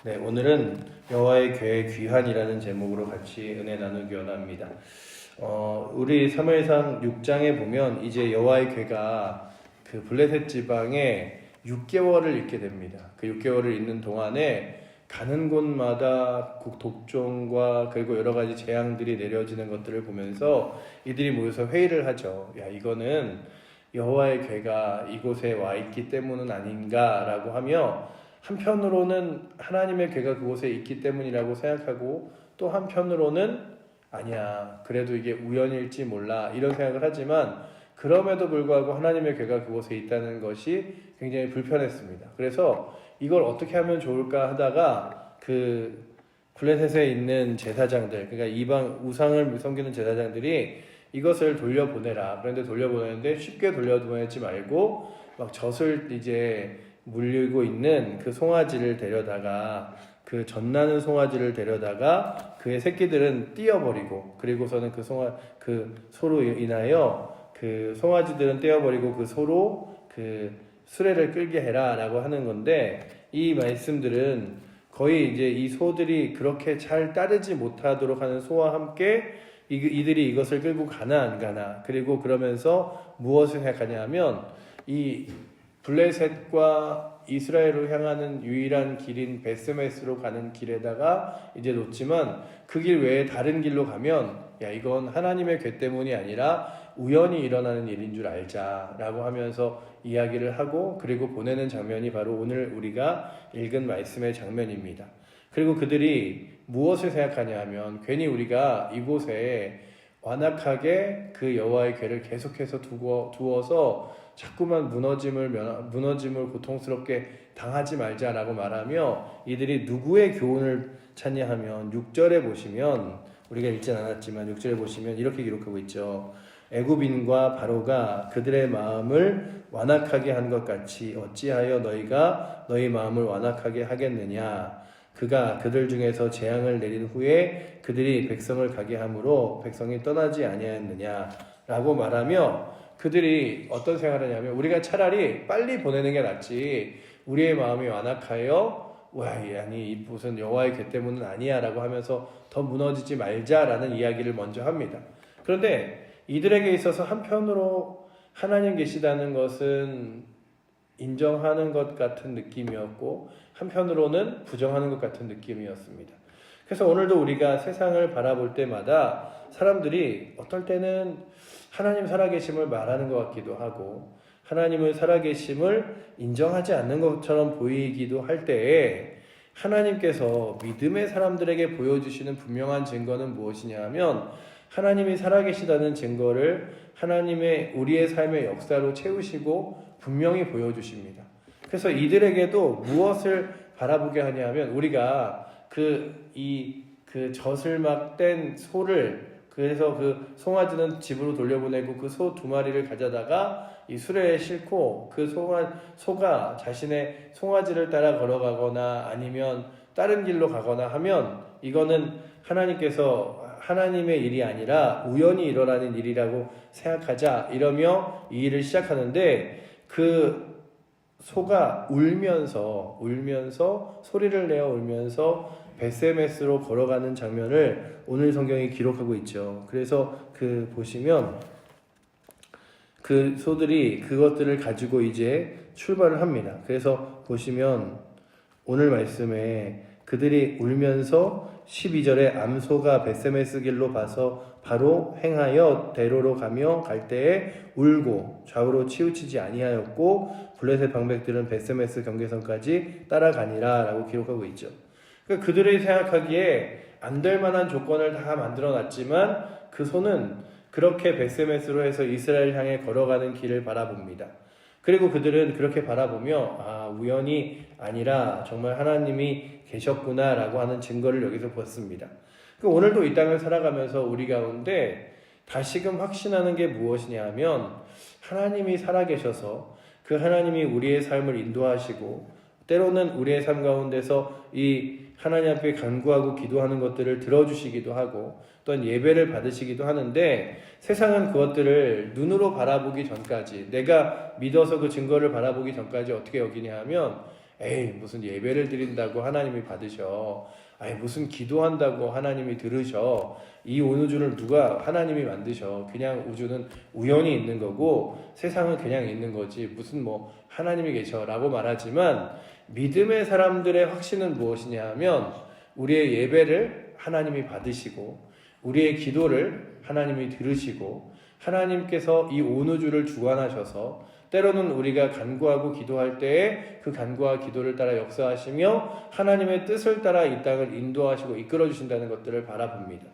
네, 오늘은 여호와의 궤 귀환이라는 제목으로 같이 은혜 나누기 원합니다. 우리 사무엘상 6장에 보면 이제 여호와의 궤가 그 블레셋 지방에 6개월을 있게 됩니다. 그 6개월을 있는 동안에 가는 곳마다 독종과 그리고 여러 가지 재앙들이 내려지는 것들을 보면서 이들이 모여서 회의를 하죠. 야, 이거는 여호와의 궤가 이곳에 와 있기 때문은 아닌가라고 하며 한편으로는 하나님의 궤가 그곳에 있기 때문이라고 생각하고 또 한편으로는 아니야, 그래도 이게 우연일지 몰라 이런 생각을 하지만 그럼에도 불구하고 하나님의 궤가 그곳에 있다는 것이 굉장히 불편했습니다. 그래서 이걸 어떻게 하면 좋을까 하다가 그 블레셋에 있는 제사장들, 그러니까 이방 우상을 섬기는 제사장들이 이것을 돌려보내라. 그런데 돌려보내는데 쉽게 돌려보내지 말고 막 젖을 이제 물리고 있는 그 송아지를 데려다가 그 젖나는 송아지를 데려다가 그의 새끼들은 띄어버리고 그리고서는 그 소로 인하여 그 송아지들은 떼어버리고 그 소로 그 수레를 끌게 해라라고 하는 건데, 이 말씀들은 거의 이제 이 소들이 그렇게 잘 따르지 못하도록 하는 소와 함께 이들이 이것을 끌고 가나 안 가나, 그리고 그러면서 무엇을 생각하냐면 이 블레셋과 이스라엘로 향하는 유일한 길인 베스메스로 가는 길에다가 이제 놓지만 그 길 외에 다른 길로 가면 야, 이건 하나님의 궤 때문이 아니라 우연히 일어나는 일인 줄 알자라고 하면서 이야기를 하고 그리고 보내는 장면이 바로 오늘 우리가 읽은 말씀의 장면입니다. 그리고 그들이 무엇을 생각하냐 하면 괜히 우리가 이곳에 완악하게 그 여호와의 궤를 계속해서 두어서 자꾸만 무너짐을 고통스럽게 당하지 말자라고 말하며 이들이 누구의 교훈을 찾냐 하면 6절에 보시면, 우리가 읽진 않았지만 6절에 보시면 이렇게 기록하고 있죠. 애굽인과 바로가 그들의 마음을 완악하게 한 것 같이 어찌하여 너희가 너희 마음을 완악하게 하겠느냐. 그가 그들 중에서 재앙을 내린 후에 그들이 백성을 가게 함으로 백성이 떠나지 아니하였느냐 라고 말하며, 그들이 어떤 생각을 하냐면 우리가 차라리 빨리 보내는 게 낫지 우리의 마음이 완악하여 아니 무슨 여호와의 궤 때문은 아니야 라고 하면서 더 무너지지 말자라는 이야기를 먼저 합니다. 그런데 이들에게 있어서 한편으로 하나님 계시다는 것은 인정하는 것 같은 느낌이었고 한편으로는 부정하는 것 같은 느낌이었습니다. 그래서 오늘도 우리가 세상을 바라볼 때마다 사람들이 어떨 때는 하나님 살아계심을 말하는 것 같기도 하고 하나님을 살아계심을 인정하지 않는 것처럼 보이기도 할 때에 하나님께서 믿음의 사람들에게 보여주시는 분명한 증거는 무엇이냐 하면 하나님이 살아계시다는 증거를 하나님의 우리의 삶의 역사로 채우시고 분명히 보여주십니다. 그래서 이들에게도 무엇을 바라보게 하냐면 우리가 그 젖을 막 뗀 소를, 그래서 그 송아지는 집으로 돌려보내고 그 소 2마리를 가져다가 이 수레에 싣고 그 소가 자신의 송아지를 따라 걸어가거나 아니면 다른 길로 가거나 하면 이거는 하나님의 일이 아니라 우연히 일어나는 일이라고 생각하자 이러며 이 일을 시작하는데, 그 소가 울면서 소리를 내어 울면서 베세메스로 걸어가는 장면을 오늘 성경이 기록하고 있죠. 그래서 보시면 그 소들이 그것들을 가지고 이제 출발을 합니다. 그래서 보시면 오늘 말씀에 그들이 울면서 12절에 암소가 베세메스 길로 봐서 바로 행하여 대로로 가며 갈 때에 울고 좌우로 치우치지 아니하였고 블레셋 방백들은 베세메스 경계선까지 따라가니라 라고 기록하고 있죠. 그러니까 그들이 생각하기에 안 될 만한 조건을 다 만들어 놨지만 그 소는 그렇게 베세메스로 해서 이스라엘 향해 걸어가는 길을 바라봅니다. 그리고 그들은 그렇게 바라보며 우연이 아니라 정말 하나님이 계셨구나 라고 하는 증거를 여기서 봤습니다. 오늘도 이 땅을 살아가면서 우리 가운데 다시금 확신하는 게 무엇이냐 하면 하나님이 살아계셔서 그 하나님이 우리의 삶을 인도하시고 때로는 우리의 삶 가운데서 이 하나님 앞에 간구하고 기도하는 것들을 들어주시기도 하고 또한 예배를 받으시기도 하는데, 세상은 그것들을 눈으로 바라보기 전까지, 내가 믿어서 그 증거를 바라보기 전까지 어떻게 여기냐 하면 에이 무슨 예배를 드린다고 하나님이 받으셔, 아니 무슨 기도한다고 하나님이 들으셔, 이 온 우주를 누가 하나님이 만드셔, 그냥 우주는 우연히 있는 거고 세상은 그냥 있는 거지 무슨 뭐 하나님이 계셔 라고 말하지만, 믿음의 사람들의 확신은 무엇이냐 하면 우리의 예배를 하나님이 받으시고 우리의 기도를 하나님이 들으시고 하나님께서 이 온 우주를 주관하셔서 때로는 우리가 간구하고 기도할 때에 그 간구와 기도를 따라 역사하시며 하나님의 뜻을 따라 이 땅을 인도하시고 이끌어 주신다는 것들을 바라봅니다.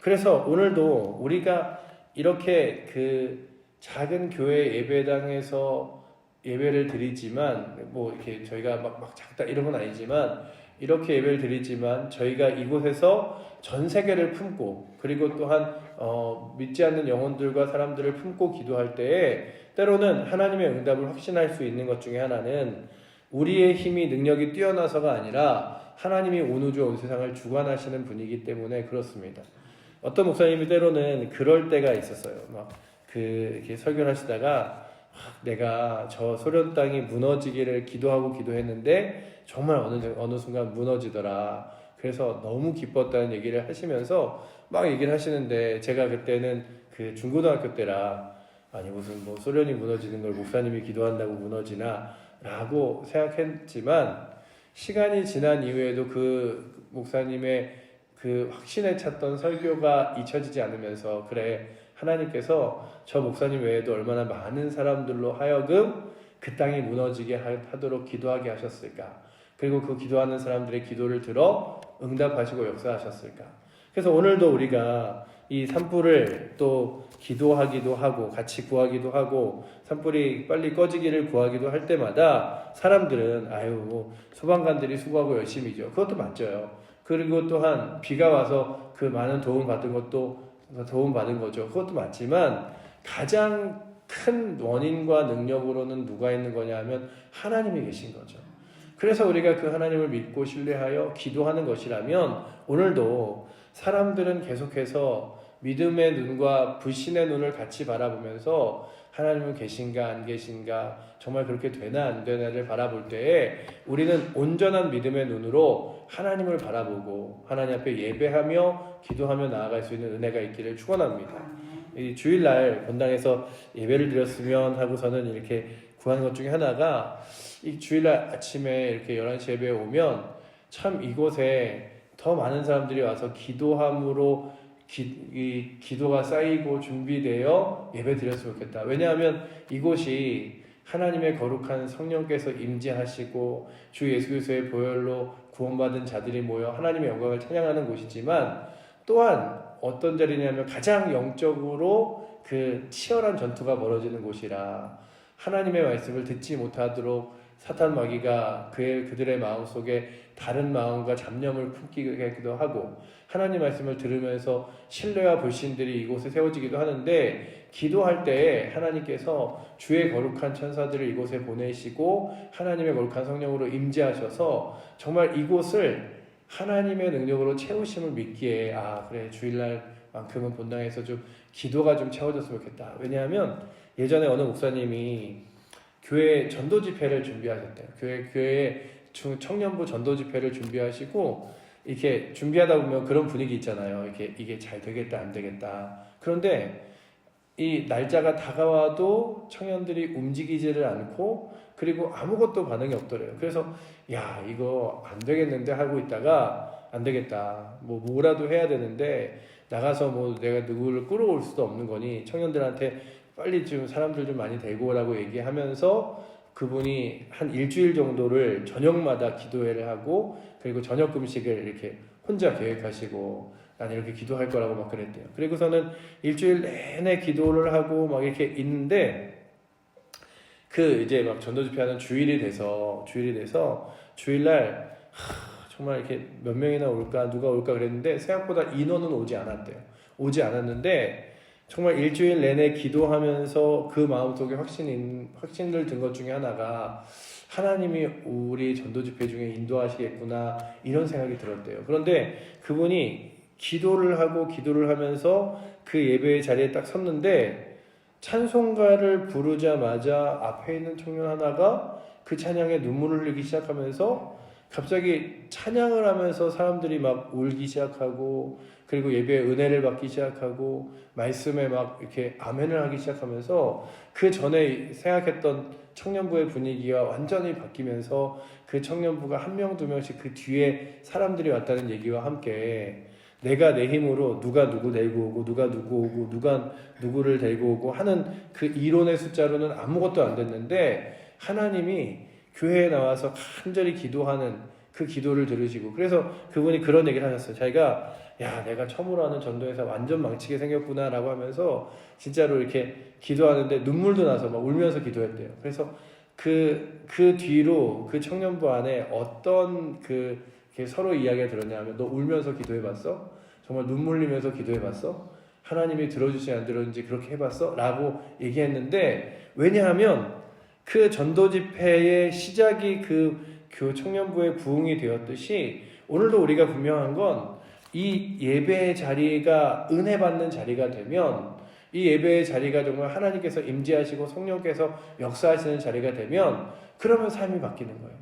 그래서 오늘도 우리가 이렇게 그 작은 교회 예배당에서 예배를 드리지만, 뭐 이렇게 저희가 막 작다 이런 건 아니지만 이렇게 예배를 드리지만 저희가 이곳에서 전 세계를 품고 그리고 또한 믿지 않는 영혼들과 사람들을 품고 기도할 때에 때로는 하나님의 응답을 확신할 수 있는 것 중에 하나는 우리의 힘이 능력이 뛰어나서가 아니라 하나님이 온 우주 온 세상을 주관하시는 분이기 때문에 그렇습니다. 어떤 목사님이 때로는 그럴 때가 있었어요. 이렇게 설교를 하시다가 내가 저 소련 땅이 무너지기를 기도하고 기도했는데 정말 어느 순간 무너지더라. 그래서 너무 기뻤다는 얘기를 하시면서 막 얘기를 하시는데, 제가 그때는 그 중고등학교 때라 아니 무슨 뭐 소련이 무너지는 걸 목사님이 기도한다고 무너지나 라고 생각했지만, 시간이 지난 이후에도 그 목사님의 그 확신에 찼던 설교가 잊혀지지 않으면서, 그래 하나님께서 저 목사님 외에도 얼마나 많은 사람들로 하여금 그 땅이 무너지게 하도록 기도하게 하셨을까, 그리고 그 기도하는 사람들의 기도를 들어 응답하시고 역사하셨을까. 그래서 오늘도 우리가 이 산불을 또 기도하기도 하고 같이 구하기도 하고 산불이 빨리 꺼지기를 구하기도 할 때마다 사람들은 아유 소방관들이 수고하고 열심히죠. 그것도 맞죠. 그리고 또한 비가 와서 그 많은 도움 받은 것도 도움 받은 거죠. 그것도 맞지만 가장 큰 원인과 능력으로는 누가 있는 거냐 하면 하나님이 계신 거죠. 그래서 우리가 그 하나님을 믿고 신뢰하여 기도하는 것이라면, 오늘도 사람들은 계속해서 믿음의 눈과 불신의 눈을 같이 바라보면서 하나님은 계신가 안 계신가, 정말 그렇게 되나 안 되나를 바라볼 때에 우리는 온전한 믿음의 눈으로 하나님을 바라보고 하나님 앞에 예배하며 기도하며 나아갈 수 있는 은혜가 있기를 축원합니다. 이 주일날 본당에서 예배를 드렸으면 하고서는 이렇게 구하는 것 중에 하나가, 이 주일날 아침에 이렇게 11시 예배에 오면 참 이곳에 더 많은 사람들이 와서 기도함으로 기도가 쌓이고 준비되어 예배 드렸으면 좋겠다. 왜냐하면 이곳이 하나님의 거룩한 성령께서 임재하시고 주 예수 그리스도의 보혈로 구원받은 자들이 모여 하나님의 영광을 찬양하는 곳이지만, 또한 어떤 자리냐면 가장 영적으로 그 치열한 전투가 벌어지는 곳이라 하나님의 말씀을 듣지 못하도록 사탄 마귀가 그들의 마음속에 다른 마음과 잡념을 품기도 하고, 하나님 말씀을 들으면서 신뢰와 불신들이 이곳에 세워지기도 하는데, 기도할 때에 하나님께서 주의 거룩한 천사들을 이곳에 보내시고 하나님의 거룩한 성령으로 임재하셔서 정말 이곳을 하나님의 능력으로 채우심을 믿기에, 아 그래 주일날만큼은 본당에서 좀 기도가 좀 채워졌으면 좋겠다. 왜냐하면 예전에 어느 목사님이 교회 전도 집회를 준비하셨대요. 교회에 청년부 전도 집회를 준비하시고, 이렇게 준비하다 보면 그런 분위기 있잖아요. 이게 잘 되겠다 안 되겠다. 그런데 이 날짜가 다가와도 청년들이 움직이지를 않고, 그리고 아무것도 반응이 없더래요. 그래서 야 이거 안 되겠는데 하고 있다가, 안 되겠다 뭐라도 해야 되는데 나가서 뭐 내가 누구를 끌어올 수도 없는 거니 청년들한테 빨리 좀 사람들 좀 많이 데리고 오라고 얘기하면서, 그분이 한 일주일 정도를 저녁마다 기도회를 하고, 그리고 저녁 금식을 이렇게 혼자 계획하시고 난 이렇게 기도할 거라고 막 그랬대요. 그리고서는 일주일 내내 기도를 하고 막 이렇게 있는데, 그 이제 막 전도 집회하는 주일이 돼서 주일날 정말 이렇게 몇 명이나 올까 누가 올까 그랬는데 생각보다 인원은 오지 않았는데 정말 일주일 내내 기도하면서 그 마음속에 확신을 든 것 중에 하나가, 하나님이 우리 전도 집회 중에 인도하시겠구나 이런 생각이 들었대요. 그런데 그분이 기도를 하면서 그 예배의 자리에 딱 섰는데, 찬송가를 부르자마자 앞에 있는 청년 하나가 그 찬양에 눈물을 흘리기 시작하면서 갑자기 찬양을 하면서 사람들이 막 울기 시작하고, 그리고 예배에 은혜를 받기 시작하고, 말씀에 막 이렇게 아멘을 하기 시작하면서 그 전에 생각했던 청년부의 분위기가 완전히 바뀌면서 그 청년부가 한 명 두 명씩 그 뒤에 사람들이 왔다는 얘기와 함께 내가 내 힘으로 누가 누구 데리고 오고 누가 누구 오고 누가 누구를 데리고 오고 하는 그 이론의 숫자로는 아무것도 안 됐는데, 하나님이 교회에 나와서 간절히 기도하는 그 기도를 들으시고, 그래서 그분이 그런 얘기를 하셨어요. 자기가 야, 내가 처음으로 하는 전도에서 완전 망치게 생겼구나 라고 하면서 진짜로 이렇게 기도하는데 눈물도 나서 막 울면서 기도했대요. 그래서 그 뒤로 그 청년부 안에 어떤 서로 이야기가 들었냐면, 너 울면서 기도해봤어? 정말 눈물 흘리면서 기도해봤어? 하나님이 들어주지 안 들어주는지 그렇게 해봤어? 라고 얘기했는데, 왜냐하면 그 전도 집회의 시작이 그 청년부의 부흥이 되었듯이, 오늘도 우리가 분명한 건 이 예배의 자리가 은혜 받는 자리가 되면, 이 예배의 자리가 정말 하나님께서 임재하시고 성령께서 역사하시는 자리가 되면, 그러면 삶이 바뀌는 거예요.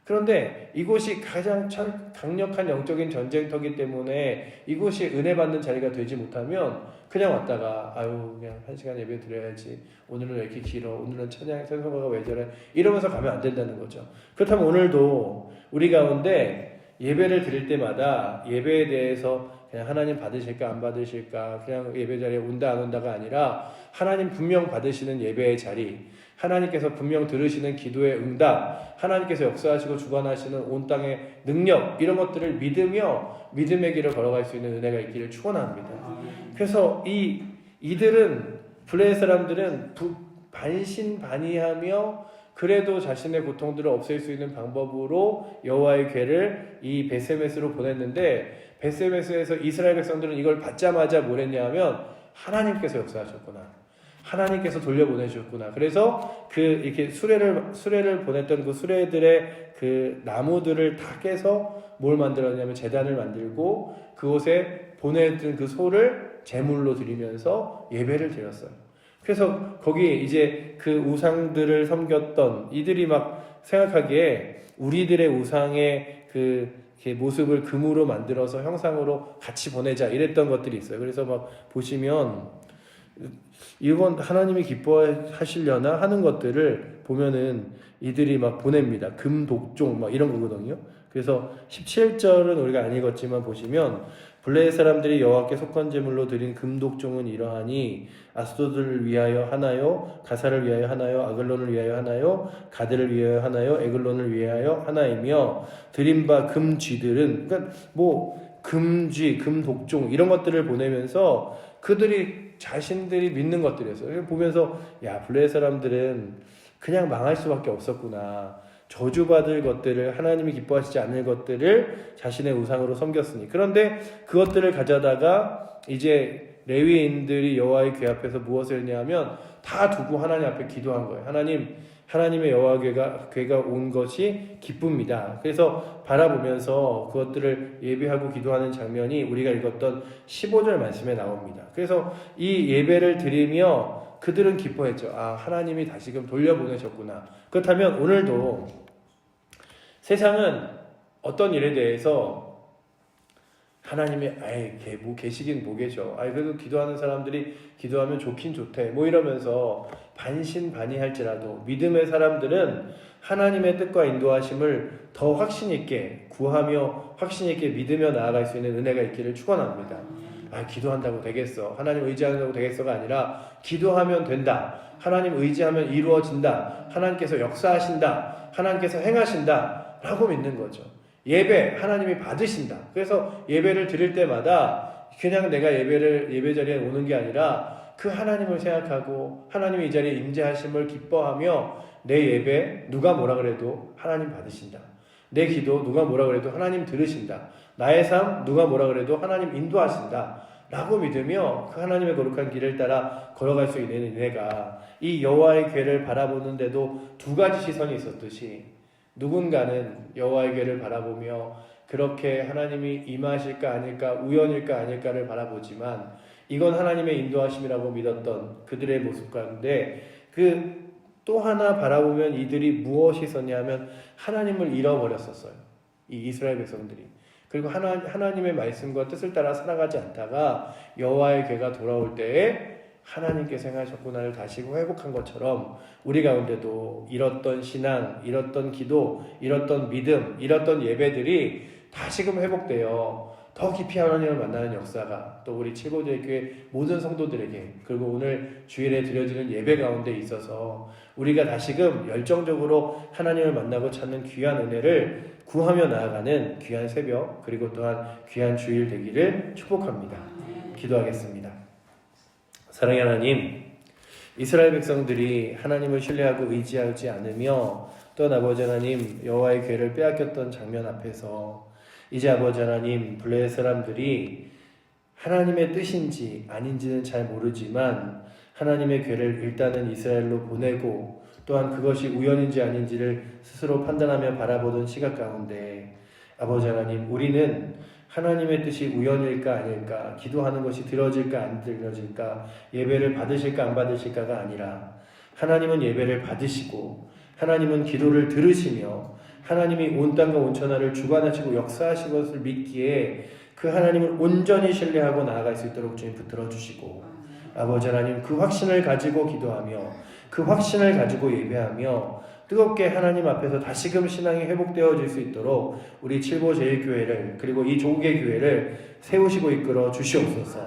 그런데 이곳이 가장 강력한 영적인 전쟁터이기 때문에 이곳이 은혜 받는 자리가 되지 못하면 그냥 왔다가 그냥 1시간 예배 드려야지, 오늘은 왜 이렇게 길어, 오늘은 찬양 찬송가가 왜 저래, 이러면서 가면 안 된다는 거죠. 그렇다면 오늘도 우리 가운데 예배를 드릴 때마다 예배에 대해서 그냥 하나님 받으실까 안 받으실까, 그냥 예배 자리에 온다 안 온다가 아니라 하나님 분명 받으시는 예배의 자리, 하나님께서 분명 들으시는 기도의 응답, 하나님께서 역사하시고 주관하시는 온 땅의 능력, 이런 것들을 믿으며 믿음의 길을 걸어갈 수 있는 은혜가 있기를 축원합니다. 그래서 이들은, 블레셋 사람들은 반신반의하며 그래도 자신의 고통들을 없앨 수 있는 방법으로 여호와의 궤를 이 베세메스로 보냈는데, 베세메스에서 이스라엘 백성들은 이걸 받자마자 뭘 했냐면, 하나님께서 역사하셨구나, 하나님께서 돌려보내셨구나. 그래서 이렇게 수레를 보냈던 그 수레들의 그 나무들을 다 깨서 뭘 만들었냐면 제단을 만들고, 그곳에 보냈던 그 소를 제물로 드리면서 예배를 드렸어요. 그래서 거기에 이제 그 우상들을 섬겼던 이들이 막 생각하기에 우리들의 우상의 그 모습을 금으로 만들어서 형상으로 같이 보내자, 이랬던 것들이 있어요. 그래서 막 보시면 이건 하나님이 기뻐하시려나 하는 것들을 보면은 이들이 막 보냅니다. 금독종 막 이런 거거든요. 그래서 17절은 우리가 안 읽었지만 보시면, 블레셋 사람들이 여호와께 속한 제물로 드린 금독종은 이러하니 아스도드를 위하여 하나요, 가사를 위하여 하나요, 아글론을 위하여 하나요, 가드를 위하여 하나요, 에글론을 위하여 하나이며, 드린 바 금쥐들은, 그러니까 뭐 금쥐, 금독종 이런 것들을 보내면서 그들이 자신들이 믿는 것들이었어요. 보면서 야, 블레셋 사람들은 그냥 망할 수밖에 없었구나. 저주받을 것들을, 하나님이 기뻐하시지 않을 것들을 자신의 우상으로 섬겼으니. 그런데 그것들을 가져다가 이제 레위인들이 여호와의 궤 앞에서 무엇을 했냐면 다 두고 하나님 앞에 기도한 거예요. 하나님의 여호와 궤가 온 것이 기쁩니다. 그래서 바라보면서 그것들을 예배하고 기도하는 장면이 우리가 읽었던 15절 말씀에 나옵니다. 그래서 이 예배를 드리며 그들은 기뻐했죠. 하나님이 다시금 돌려보내셨구나. 그렇다면 오늘도 세상은 어떤 일에 대해서 하나님이 뭐 계시긴 뭐 계셔, 그래도 기도하는 사람들이 기도하면 좋긴 좋대, 뭐 이러면서 반신반의할지라도 믿음의 사람들은 하나님의 뜻과 인도하심을 더 확신 있게 구하며 확신 있게 믿으며 나아갈 수 있는 은혜가 있기를 축원합니다. 기도한다고 되겠어, 하나님 의지한다고 되겠어가 아니라, 기도하면 된다, 하나님 의지하면 이루어진다, 하나님께서 역사하신다, 하나님께서 행하신다 라고 믿는 거죠. 예배 하나님이 받으신다. 그래서 예배를 드릴 때마다 그냥 내가 예배 자리에 오는 게 아니라 그 하나님을 생각하고 하나님이 이 자리에 임재하심을 기뻐하며, 내 예배 누가 뭐라 그래도 하나님 받으신다, 내 기도 누가 뭐라 그래도 하나님 들으신다, 나의 삶 누가 뭐라 그래도 하나님 인도하신다 라고 믿으며 그 하나님의 거룩한 길을 따라 걸어갈 수 있는 은혜가, 이 여호와의 궤를 바라보는데도 두 가지 시선이 있었듯이, 누군가는 여호와의 궤를 바라보며 그렇게 하나님이 임하실까 아닐까, 우연일까 아닐까를 바라보지만, 이건 하나님의 인도하심이라고 믿었던 그들의 모습 가운데 그 또 하나 바라보면 이들이 무엇이 있었냐면 하나님을 잃어버렸었어요. 이 이스라엘 백성들이. 그리고 하나님의 말씀과 뜻을 따라 살아가지 않다가 여호와의 궤가 돌아올 때에 하나님께서 행하셨고 나를 다시 회복한 것처럼 우리 가운데도 잃었던 신앙, 잃었던 기도, 잃었던 믿음, 잃었던 예배들이 다시금 회복되어 더 깊이 하나님을 만나는 역사가 또 우리 칠보제교회 모든 성도들에게 그리고 오늘 주일에 드려지는 예배 가운데 있어서 우리가 다시금 열정적으로 하나님을 만나고 찾는 귀한 은혜를 구하며 나아가는 귀한 새벽 그리고 또한 귀한 주일 되기를 축복합니다. 기도하겠습니다. 사랑의 하나님, 이스라엘 백성들이 하나님을 신뢰하고 의지하지 않으며 또한 아버지 하나님 여호와의 궤를 빼앗겼던 장면 앞에서 이제 아버지 하나님 블레셋 사람들이 하나님의 뜻인지 아닌지는 잘 모르지만 하나님의 궤를 일단은 이스라엘로 보내고 또한 그것이 우연인지 아닌지를 스스로 판단하며 바라보던 시각 가운데 아버지 하나님 우리는 하나님의 뜻이 우연일까 아닐까 기도하는 것이 들어질까 안 들어질까 예배를 받으실까 안 받으실까가 아니라 하나님은 예배를 받으시고 하나님은 기도를 들으시며 하나님이 온 땅과 온 천하를 주관하시고 역사하신 것을 믿기에 그 하나님을 온전히 신뢰하고 나아갈 수 있도록 주님 붙들어 주시고 아버지 하나님 그 확신을 가지고 기도하며 그 확신을 가지고 예배하며 뜨겁게 하나님 앞에서 다시금 신앙이 회복되어질 수 있도록 우리 칠보제일교회를 그리고 이 조국의 교회를 세우시고 이끌어 주시옵소서.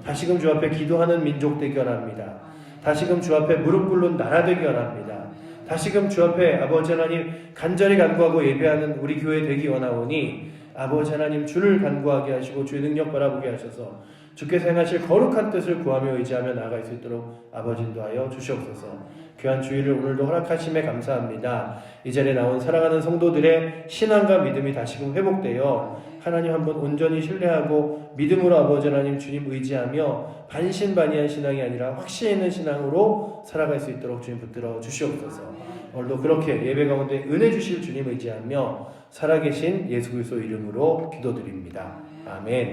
다시금 주 앞에 기도하는 민족 되기 원합니다. 다시금 주 앞에 무릎 꿇는 나라 되기 원합니다. 다시금 주 앞에 아버지 하나님 간절히 간구하고 예배하는 우리 교회 되기 원하오니 아버지 하나님 주를 간구하게 하시고 주의 능력 바라보게 하셔서 주께서 행하실 거룩한 뜻을 구하며 의지하며 나아갈 수 있도록 아버지 인도하여 주시옵소서. 귀한 주일을 오늘도 허락하심에 감사합니다. 이 자리에 나온 사랑하는 성도들의 신앙과 믿음이 다시금 회복되어 하나님 한 분 온전히 신뢰하고 믿음으로 아버지 하나님 주님 의지하며 반신반의한 신앙이 아니라 확신 있는 신앙으로 살아갈 수 있도록 주님 붙들어 주시옵소서. 오늘도 그렇게 예배 가운데 은혜 주실 주님 의지하며 살아계신 예수 그리스도 이름으로 기도드립니다. 아멘.